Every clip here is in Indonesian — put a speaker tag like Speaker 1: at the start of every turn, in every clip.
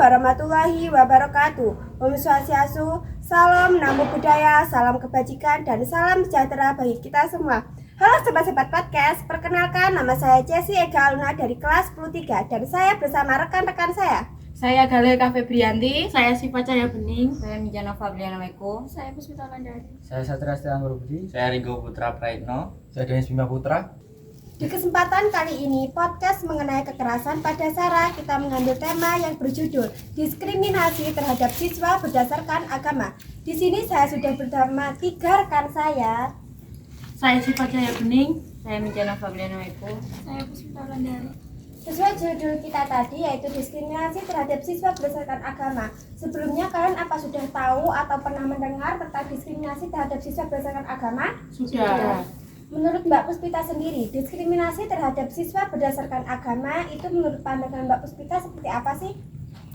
Speaker 1: warahmatullahi wabarakatuh. Om Swastiastu, salam namo buddhaya, salam kebajikan, dan salam sejahtera bagi kita semua. Halo sobat-sobat podcast, perkenalkan nama saya Jessie Ega Aluna dari kelas 10-3 dan saya bersama rekan-rekan saya.
Speaker 2: Saya Galil Brianti, saya Siva Cahya Bening,
Speaker 3: saya Mijana Fabriana Meko,
Speaker 4: saya Puspita Landari,
Speaker 5: saya Satria Setianggur Budi,
Speaker 6: saya Ringo Putra Praitno,
Speaker 5: saya Denis Bima Putra.
Speaker 1: Di kesempatan kali ini, podcast mengenai kekerasan pada Sarah, kita mengambil tema yang berjudul diskriminasi terhadap siswa berdasarkan agama. Di sini saya sudah bersama 3 rekan saya.
Speaker 2: Saya Siva Cahya Bening,
Speaker 3: saya Mijana Fabriana Meko,
Speaker 4: saya Puspita Landari.
Speaker 1: Sesuai judul kita tadi, yaitu diskriminasi terhadap siswa berdasarkan agama. Sebelumnya kalian apa sudah tahu atau pernah mendengar tentang diskriminasi terhadap siswa berdasarkan agama?
Speaker 2: Sudah.
Speaker 1: Menurut Mbak Puspita sendiri, diskriminasi terhadap siswa berdasarkan agama itu menurut pandangan Mbak Puspita seperti apa sih?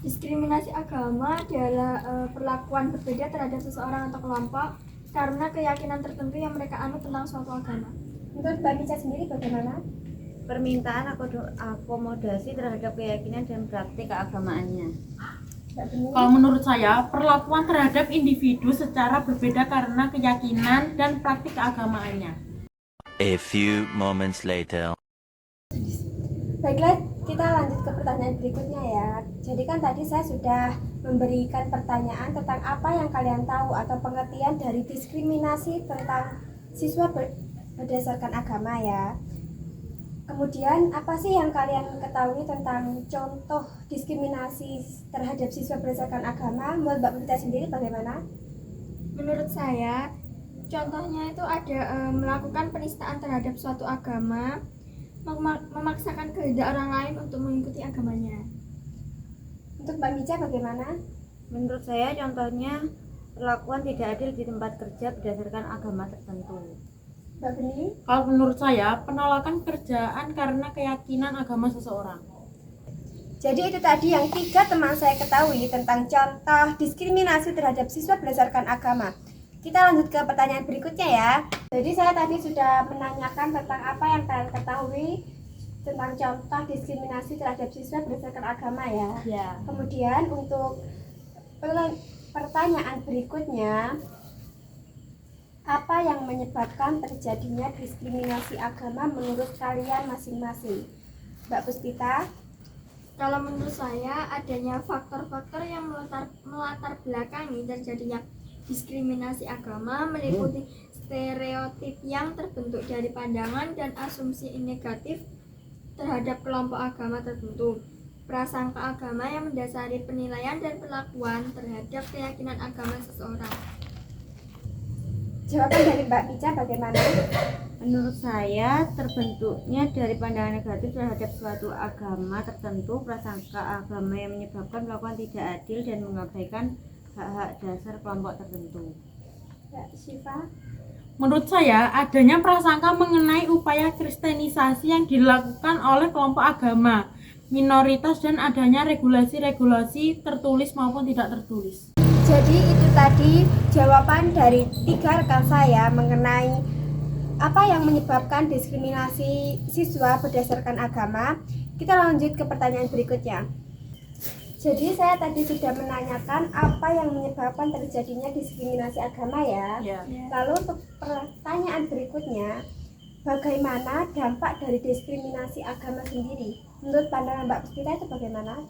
Speaker 4: Diskriminasi agama adalah perlakuan berbeda terhadap seseorang atau kelompok karena keyakinan tertentu yang mereka anut tentang suatu agama.
Speaker 1: Menurut Mbak Mica sendiri bagaimana?
Speaker 3: permintaan akomodasi terhadap keyakinan dan praktik keagamaannya.
Speaker 2: Kalau menurut saya, perlakuan terhadap individu secara berbeda karena keyakinan dan praktik keagamaannya.
Speaker 7: A few moments later.
Speaker 1: Baiklah, kita lanjut ke pertanyaan berikutnya ya. Jadi kan tadi saya sudah memberikan pertanyaan tentang apa yang kalian tahu atau pengertian dari diskriminasi tentang siswa berdasarkan agama ya. Kemudian apa sih yang kalian ketahui tentang contoh diskriminasi terhadap siswa berdasarkan agama? Menurut Mbak Puspita sendiri bagaimana?
Speaker 4: Menurut saya, contohnya itu ada melakukan penistaan terhadap suatu agama, memaksakan kehendak orang lain untuk mengikuti agamanya.
Speaker 1: Untuk Mbak Mica bagaimana?
Speaker 3: Menurut saya contohnya perlakuan tidak adil di tempat kerja berdasarkan agama tertentu.
Speaker 1: Mbak Bening?
Speaker 2: Kalau menurut saya, penolakan pekerjaan karena keyakinan agama seseorang.
Speaker 1: Jadi itu tadi yang 3 teman saya ketahui tentang contoh diskriminasi terhadap siswa berdasarkan agama. Kita lanjut ke pertanyaan berikutnya ya. Jadi saya tadi sudah menanyakan tentang apa yang kalian ketahui tentang contoh diskriminasi terhadap siswa berdasarkan agama ya.
Speaker 3: Ya.
Speaker 1: Kemudian untuk pertanyaan berikutnya, apa yang menyebabkan terjadinya diskriminasi agama menurut kalian masing-masing? Mbak Puspita?
Speaker 4: Kalau menurut saya, adanya faktor-faktor yang melatar belakangi terjadinya diskriminasi agama meliputi stereotip yang terbentuk dari pandangan dan asumsi negatif terhadap kelompok agama tertentu, prasangka agama yang mendasari penilaian dan perlakuan terhadap keyakinan agama seseorang.
Speaker 1: Jawaban dari Mbak Mica bagaimana?
Speaker 3: Menurut saya, terbentuknya dari pandangan negatif terhadap suatu agama tertentu, prasangka agama yang menyebabkan melakukan tidak adil dan mengabaikan hak-hak dasar kelompok tertentu.
Speaker 1: Mbak Siva?
Speaker 2: Menurut saya, adanya prasangka mengenai upaya kristenisasi yang dilakukan oleh kelompok agama, minoritas, dan adanya regulasi-regulasi tertulis maupun tidak tertulis.
Speaker 1: Jadi itu tadi jawaban dari 3 rekan saya mengenai apa yang menyebabkan diskriminasi siswa berdasarkan agama. Kita lanjut ke pertanyaan berikutnya. Jadi saya tadi sudah menanyakan apa yang menyebabkan terjadinya diskriminasi agama ya. Lalu untuk pertanyaan berikutnya, bagaimana dampak dari diskriminasi agama sendiri? Menurut pandangan Mbak Puspita itu bagaimana?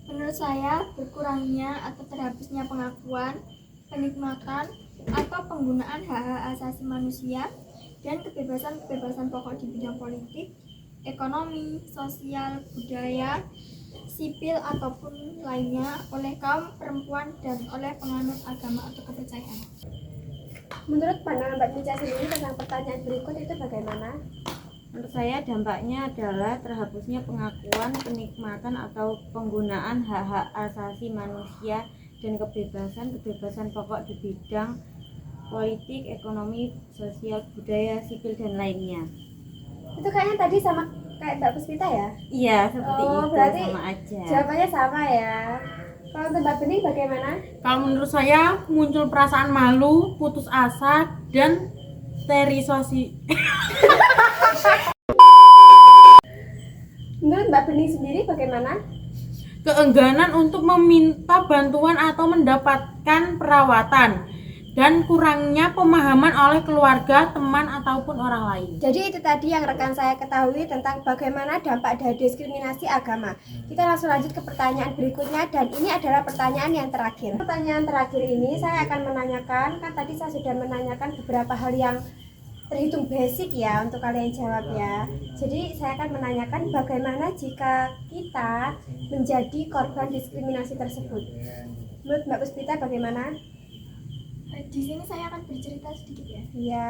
Speaker 4: Menurut saya, berkurangnya atau terhapusnya pengakuan, penikmatan, atau penggunaan hak-hak asasi manusia dan kebebasan-kebebasan pokok di bidang politik, ekonomi, sosial, budaya, sipil ataupun lainnya oleh kaum perempuan dan oleh penganut agama atau kepercayaan.
Speaker 1: Menurut pandangan Mbak Mica sendiri tentang pertanyaan berikut itu bagaimana?
Speaker 3: Menurut saya dampaknya adalah terhapusnya pengakuan, penikmatan atau penggunaan hak-hak asasi manusia dan kebebasan pokok di bidang politik, ekonomi, sosial, budaya, sipil, dan lainnya.
Speaker 1: Itu kayaknya tadi sama kayak Mbak Puspita ya?
Speaker 3: Iya, seperti itu,
Speaker 1: berarti
Speaker 3: sama aja.
Speaker 1: jawabannya sama ya. Kalau untuk Mbak Bening bagaimana?
Speaker 2: Kalau menurut saya, muncul perasaan malu, putus asa, dan sterilisasi.
Speaker 1: Menurut Mbak Bening sendiri bagaimana?
Speaker 2: keengganan untuk meminta bantuan atau mendapatkan perawatan, dan kurangnya pemahaman oleh keluarga, teman, ataupun orang lain.
Speaker 1: Jadi itu tadi yang rekan saya ketahui tentang bagaimana dampak dari diskriminasi agama. Kita langsung lanjut ke pertanyaan berikutnya, dan ini adalah pertanyaan yang terakhir. Pertanyaan terakhir ini saya akan menanyakan, kan tadi saya sudah menanyakan beberapa hal yang terhitung basic ya untuk kalian jawab ya. Jadi saya akan menanyakan bagaimana jika kita menjadi korban diskriminasi tersebut. Menurut Mbak Puspita bagaimana?
Speaker 4: Di sini saya akan bercerita sedikit ya.
Speaker 1: Iya.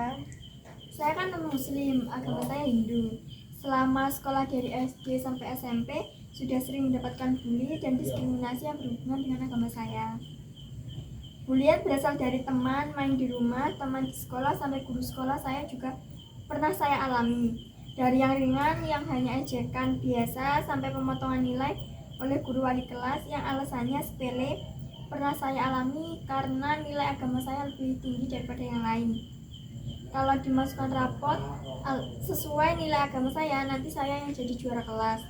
Speaker 4: Saya kan muslim, agama saya Hindu. Selama sekolah dari SD sampai SMP sudah sering mendapatkan bully dan diskriminasi yang berhubungan dengan agama saya. Bulian berasal dari teman main di rumah, teman di sekolah, sampai guru sekolah saya juga pernah saya alami. Dari yang ringan yang hanya ejekan biasa sampai pemotongan nilai oleh guru wali kelas yang alasannya sepele pernah saya alami karena nilai agama saya lebih tinggi daripada yang lain. Kalau dimasukkan rapot sesuai nilai agama saya, nanti saya yang jadi juara kelas.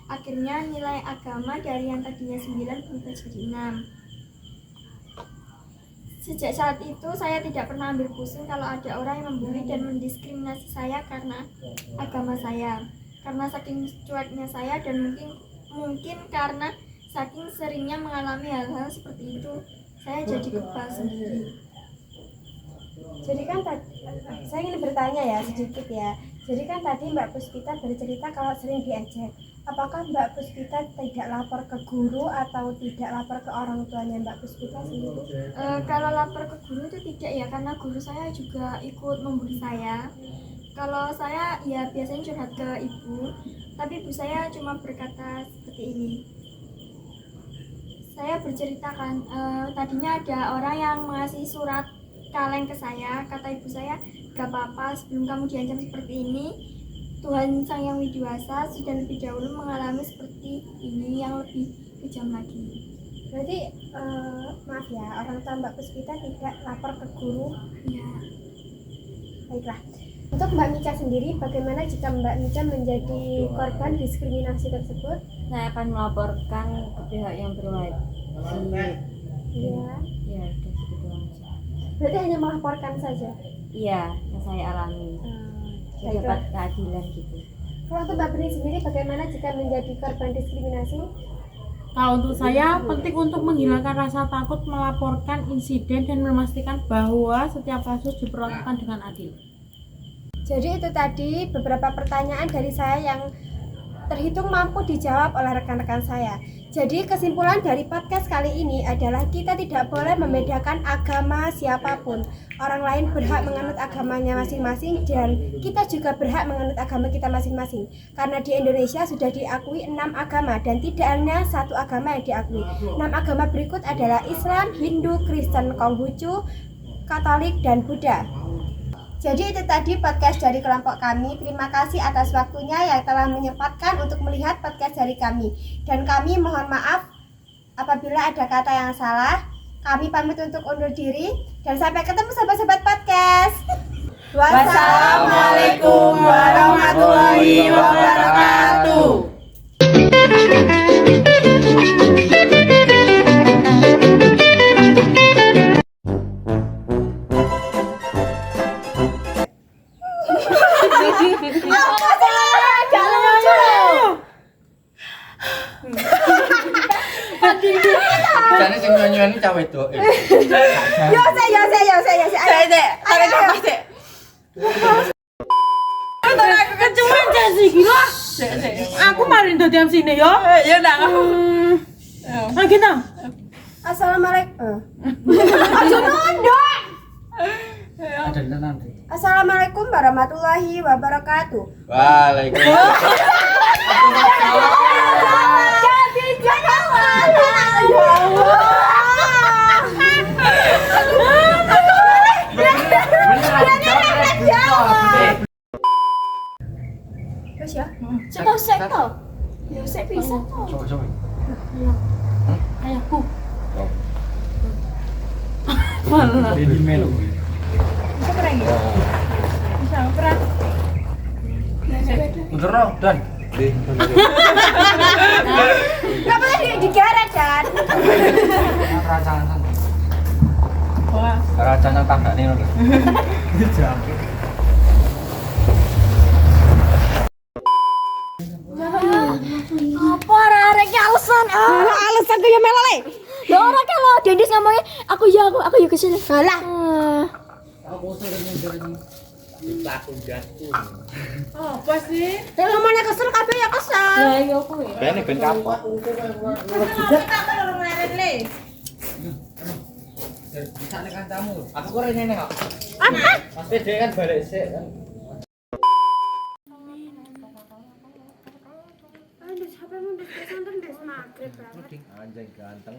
Speaker 4: Akhirnya nilai agama dari yang tadinya 9 berubah jadi 6. Sejak saat itu saya tidak pernah ambil pusing kalau ada orang yang membuli dan mendiskriminasi saya karena agama saya. Karena saking cueknya saya dan mungkin karena saking seringnya mengalami hal-hal seperti itu, saya jadi kebal sendiri.
Speaker 1: Jadi kan saya ingin bertanya ya sedikit ya. Jadi kan tadi Mbak Puspita bercerita kalau sering diejek. Apakah Mbak Puspita tidak lapor ke guru atau tidak lapor ke orang tuanya Mbak Puspita sendiri?
Speaker 4: Kalau lapor ke guru itu tidak ya, karena guru saya juga ikut membuli saya. Kalau saya ya biasanya curhat ke ibu, tapi ibu saya cuma berkata seperti ini. Saya berceritakan, tadinya ada orang yang mengasih surat kaleng ke saya. Kata ibu saya, gak apa-apa, sebelum kamu diancam seperti ini, Tuhan Sang Yang Widiwasa sudah lebih dahulu mengalami seperti ini yang lebih kejam lagi.
Speaker 1: Berarti maaf ya, orang tua Mbak Puspita tidak lapor ke guru.
Speaker 4: Ya,
Speaker 1: Baiklah. Untuk Mbak Mica sendiri, bagaimana jika Mbak Mica menjadi korban diskriminasi tersebut?
Speaker 3: Saya akan melaporkan ke pihak yang berwajib.
Speaker 1: Iya.
Speaker 3: Ya, udah segitu aja.
Speaker 1: Berarti hanya melaporkan saja.
Speaker 3: Iya, yang saya alami. Saya dapat keadilan gitu.
Speaker 1: Kalau untuk Mbak Beni sendiri, bagaimana jika menjadi korban diskriminasi?
Speaker 2: Kalau untuk saya, penting untuk menghilangkan rasa takut melaporkan insiden dan memastikan bahwa setiap kasus diperlakukan dengan adil.
Speaker 1: Jadi itu tadi beberapa pertanyaan dari saya yang terhitung mampu dijawab oleh rekan-rekan saya. Jadi kesimpulan dari podcast kali ini adalah kita tidak boleh membedakan agama siapapun. Orang lain berhak menganut agamanya masing-masing dan kita juga berhak menganut agama kita masing-masing. Karena di Indonesia sudah diakui 6 agama dan tidak hanya satu agama yang diakui. 6 agama berikut adalah Islam, Hindu, Kristen, Konghucu, Katolik, dan Buddha. Jadi itu tadi podcast dari kelompok kami. Terima kasih atas waktunya yang telah menyempatkan untuk melihat podcast dari kami. Dan kami mohon maaf apabila ada kata yang salah. Kami pamit untuk undur diri dan sampai ketemu sobat-sobat podcast.
Speaker 2: Wassalamualaikum warahmatullahi wabarakatuh.
Speaker 6: Jane sing nyanyi cawe wedok.
Speaker 1: Yo saya.
Speaker 2: Aku kecuman sih gila. Aku marin dadi MC ne yo. Ya ndak. Ah kita.
Speaker 1: Assalamualaikum.
Speaker 5: Ada nanti.
Speaker 1: Assalamualaikum warahmatullahi wabarakatuh.
Speaker 6: Waalaikumsalam.
Speaker 1: Terus ya?
Speaker 4: coba sekto. Ya saya bisa kok.
Speaker 5: Coba.
Speaker 2: Ayahku.
Speaker 5: Ini melu.
Speaker 1: Bisa keren ya? Bisa keren.
Speaker 5: Udah Dan.
Speaker 1: Gak boleh digeret kan?
Speaker 5: Rancangan.
Speaker 2: Wah,
Speaker 6: Rancangan tanggane lho.
Speaker 4: Apa arek alasan?
Speaker 1: Alasan tuh ya melale.
Speaker 4: Lah ora kan lo Dendis ngomongnya aku ya kesini.
Speaker 1: Salah.
Speaker 5: Aku sering laku jatuh.
Speaker 2: apa sih?
Speaker 1: Ya ngomongnya kesel kabeh ya kesel.
Speaker 3: Ya iya aku ya.
Speaker 6: Ben ben kapok.
Speaker 5: Bisa nih kancamu.
Speaker 6: Aku kok rene kok.
Speaker 1: Apa?
Speaker 6: Pasti dia kan balik sik kan.
Speaker 1: Aduh, siapa yang mau des maghrib banget.
Speaker 6: Anjing ganteng.